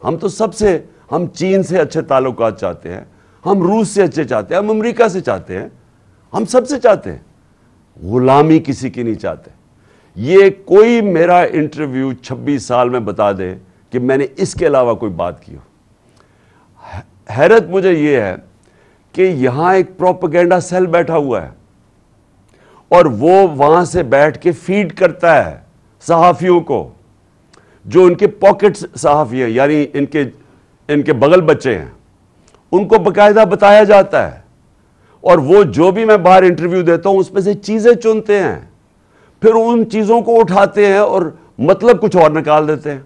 ہم چین سے اچھے تعلقات چاہتے ہیں، ہم روس سے اچھے چاہتے ہیں، ہم امریکہ سے چاہتے ہیں، ہم سب سے چاہتے ہیں، غلامی کسی کی نہیں چاہتے۔ یہ کوئی میرا انٹرویو 26 سال میں بتا دے کہ میں نے اس کے علاوہ کوئی بات کی ہو۔ حیرت مجھے یہ ہے کہ یہاں ایک پروپیگنڈا سیل بیٹھا ہوا ہے اور وہ وہاں سے بیٹھ کے فیڈ کرتا ہے صحافیوں کو، جو ان کے پاکٹ صحافی ہیں، یعنی ان کے بغل بچے ہیں، ان کو باقاعدہ بتایا جاتا ہے، اور وہ جو بھی میں باہر انٹرویو دیتا ہوں اس میں سے چیزیں چنتے ہیں، پھر ان چیزوں کو اٹھاتے ہیں اور مطلب کچھ اور نکال دیتے ہیں۔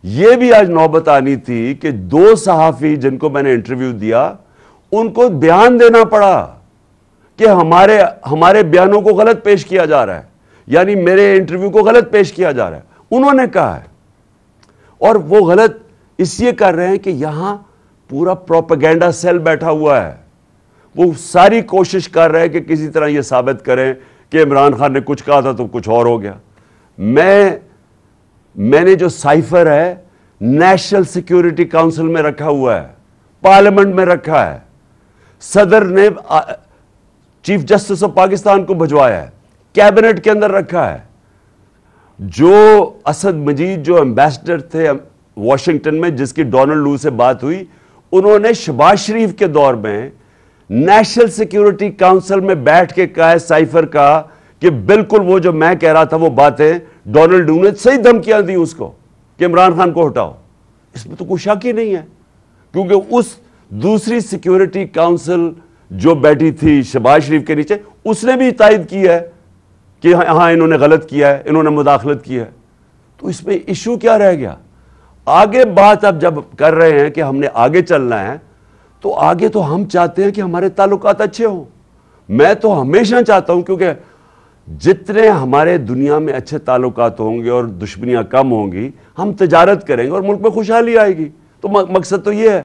یہ بھی آج نوبت آنی تھی کہ 2 صحافی جن کو میں نے انٹرویو دیا ان کو بیان دینا پڑا کہ ہمارے بیانوں کو غلط پیش کیا جا رہا ہے، یعنی میرے انٹرویو کو غلط پیش کیا جا رہا ہے، انہوں نے کہا ہے۔ اور وہ غلط اس لیے کر رہے ہیں کہ یہاں پورا پروپیگنڈا سیل بیٹھا ہوا ہے، وہ ساری کوشش کر رہے ہیں کہ کسی طرح یہ ثابت کریں کہ عمران خان نے کچھ کہا تھا تو کچھ اور ہو گیا۔ میں نے جو سائفر ہے نیشنل سیکیورٹی کاؤنسل میں رکھا ہوا ہے، پارلیمنٹ میں رکھا ہے، صدر نے چیف جسٹس آف پاکستان کو بھجوایا ہے، کیبنٹ کے اندر رکھا ہے۔ جو اسد مجید جو ایمبیسڈر تھے واشنگٹن میں، جس کی ڈونلڈ لو سے بات ہوئی، انہوں نے شہباز شریف کے دور میں نیشنل سیکیورٹی کاؤنسل میں بیٹھ کے کہا ہے، سائفر کا، کہ بالکل وہ جو میں کہہ رہا تھا وہ باتیں ڈونلڈ لو نے صحیح دھمکیاں دی اس کو کہ عمران خان کو ہٹاؤ۔ اس میں تو کوئی شک ہی نہیں ہے، کیونکہ اس دوسری سیکیورٹی کاؤنسل جو بیٹھی تھی شہباز شریف کے نیچے، اس نے بھی تائید کی ہے کہ ہاں انہوں نے غلط کیا ہے، انہوں نے مداخلت کی ہے۔ تو اس میں ایشو کیا رہ گیا؟ آگے بات اب جب کر رہے ہیں کہ ہم نے آگے چلنا ہے، تو آگے تو ہم چاہتے ہیں کہ ہمارے تعلقات اچھے ہوں۔ میں تو ہمیشہ چاہتا ہوں، کیونکہ جتنے ہمارے دنیا میں اچھے تعلقات ہوں گے اور دشمنیاں کم ہوں گی، ہم تجارت کریں گے اور ملک میں خوشحالی آئے گی۔ تو مقصد تو یہ ہے۔